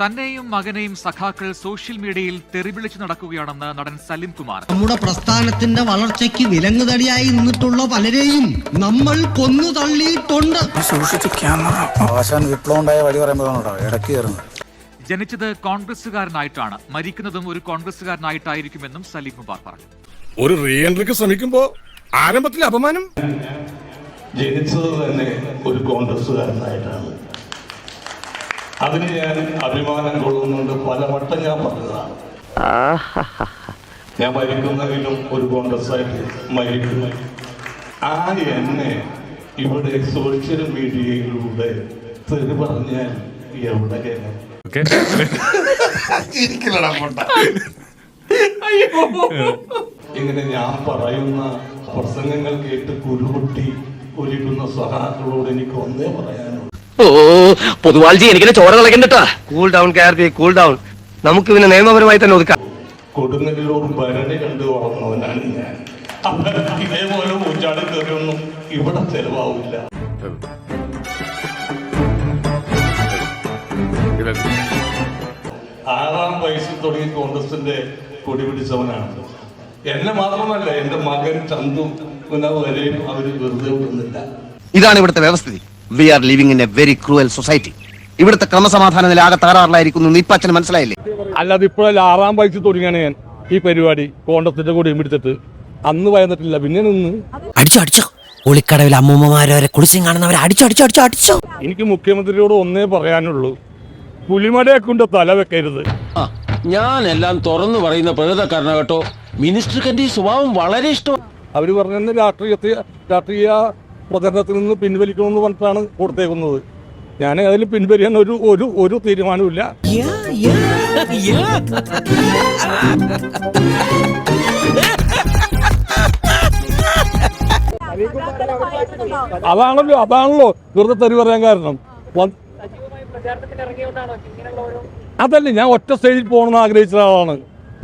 തന്നെയും മകനെയും സഖാക്കൾ സോഷ്യൽ മീഡിയയിൽ തെറിവിളിച്ചു നടക്കുകയാണെന്ന് നടൻ സലിം കുമാർ. നമ്മുടെ പ്രസ്ഥാനത്തിന്റെ വളർച്ചയ്ക്ക് വിലങ്ങുതടിയായി നിന്നിട്ടുള്ള പലരെയും നമ്മൾ കൊന്നു തള്ളിയിട്ടുണ്ട്. ജനിച്ചത് കോൺഗ്രസുകാരനായിട്ടാണ്, മരിക്കുന്നതും ഒരു കോൺഗ്രസുകാരനായിട്ടായിരിക്കുമെന്നും സലിം കുമാർ പറഞ്ഞു. ഒരു റീ എൻട്രിക്ക് ശ്രമിക്കുമ്പോ ആരംഭത്തിൽ അപമാനം. ജനിച്ചത് തന്നെ ഒരു കോൺഗ്രസുകാരനായിട്ടാണ്. അതിന് ഞാൻ അഭിമാനം കൊള്ളുന്നുണ്ട്. പല വട്ടം ഞാൻ പറഞ്ഞതാണ്. ഞാൻ മരിക്കുന്നെങ്കിലും ഒരു കോൺഗ്രസ്സായിട്ട് മരിക്കുന്നു. ആ എന്നെ ഇവിടെ സോഷ്യൽ മീഡിയയിലൂടെ തെറി പറഞ്ഞാൽ എവിടെ ഇങ്ങനെ ഞാൻ പറയുന്ന പ്രസംഗങ്ങൾ കേട്ട് കുരുപൊട്ടി ഒലിക്കുന്ന സഹാക്കളോട് എനിക്ക് ഒന്നേ പറയാനുള്ളൂ. പൊതുവാൾജി എനിക്കിനെ ചോര കളക്കണ്ടട്ടാ. Cool down Karthi, cool down. നമുക്ക് പിന്നെ നിയമപരമായി തന്നെ ഒതുക്കാം. കൊടുങ്ങല്ലൂർ ഭരണി കണ്ടു വളർന്നവനാണ് ഞാൻ. ഇതേപോലെ ഊച്ചാട് കയറിയൊന്നും ഇവിടെ ചെലവാവില്ല. ആറാം വയസ്സിൽ തുടങ്ങി കോൺഗ്രസിന്റെ കൊടി പിടിച്ചവനാണ്. എന്നെ മാത്രമല്ല, എന്റെ മകൻ ചന്തു വരെയും അവര് വെറുതെ വിടുന്നില്ല. ഇതാണ് ഇവിടുത്തെ വ്യവസ്ഥിതി. We are living in a very cruel society. ഇവിടുത്തെ ക്രമസമാധാന നില ആകെ തകരാറിലായിരിക്കുന്നു. ഇപ്പച്ചന് മനസ്സിലായില്ലേ? അല്ലാതെ ഇപ്പോഴല്ല, ആറാം വയസ്സിൽ തുടങ്ങിയാണ് ഞാൻ ഈ പരിപാടി. കോൺഗ്രസിന്റെ കൂടി പിടിച്ചിട്ട് അന്ന് വയന്നിട്ടില്ല, പിന്നെ നിന്ന് അടിച്ചോ ഒളിക്കടവിൽ അമ്മൂമ്മമാരെ കുളിച്ചും കാണുന്നവരെ അടിച്ചോ. എനിക്ക് മുഖ്യമന്ത്രിയോട് ഒന്നേ പറയാനുള്ളൂ, പുലിമടയെ കൊണ്ട് തല വെക്കരുത്. ഞാൻ എല്ലാം തുറന്നു പറയുന്ന പ്രകൃതക്കാരന കേട്ടോ. മിനിസ്റ്റർക്ക് എന്റെ ഈ സ്വഭാവം വളരെ ഇഷ്ടം. അവര് പറഞ്ഞ രാഷ്ട്രീയ പ്രചരണത്തിൽ നിന്ന് പിൻവലിക്കണമെന്ന് പറഞ്ഞിട്ടാണ് കൊടുത്തേക്കുന്നത്. ഞാൻ അതിൽ പിൻവലിക്കാൻ ഒരു തീരുമാനമില്ല. അതാണല്ലോ വെറുതെ തെറി പറയാൻ കാരണം. അതല്ലേ, ഞാൻ ഒറ്റ സ്റ്റേജിൽ പോകണമെന്ന് ആഗ്രഹിച്ച ആളാണ്.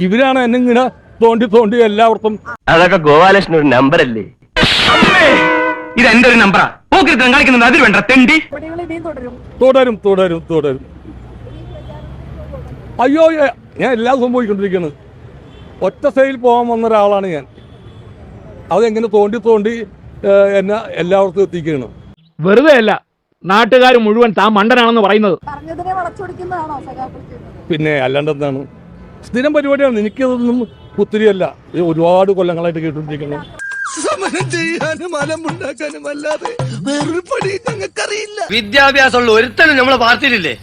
ഇവരാണ് എന്നെ ഇങ്ങനെ തോണ്ടി എല്ലാവർക്കും. അതൊക്കെ ഗോപാലകൃഷ്ണൻ ഒരു നമ്പറല്ലേ? ഇത് എന്റെ ഒരു നമ്പറാ. കളിക്കുന്നത് അതിൽ വേണ്ട തെണ്ടി. തുടരും. അയ്യോ, ഞാൻ എല്ലാം സംഭവിക്കൊണ്ടിരിക്കുന്നത്. ഒറ്റ സ്റ്റേജിൽ പോകാൻ വന്ന ഒരാളാണ് ഞാൻ. അതെങ്ങനെ തോണ്ടി എന്നെ എല്ലാവർക്കും എത്തിക്കണം. വെറുതെ അല്ല നാട്ടുകാർ മുഴുവൻ താൻ മണ്ടനാണെന്ന് പറയുന്നത്. പിന്നെ അല്ലാണ്ടെന്താണ്, സ്ഥിരം പരിപാടിയാണ്. എനിക്കതൊന്നും പുത്തിരിയല്ല. ഒരുപാട് കൊല്ലങ്ങളായിട്ട് കേട്ടോണ്ടിരിക്കണം. സമരം ചെയ്യാനും അലമുണ്ടാക്കാനും അല്ലാതെ വേറൊരു പണി ഞങ്ങൾക്കറിയില്ല. വിദ്യാഭ്യാസമുള്ള ഒരുത്തനും നമ്മളെ പാർട്ടിയിലില്ലേ?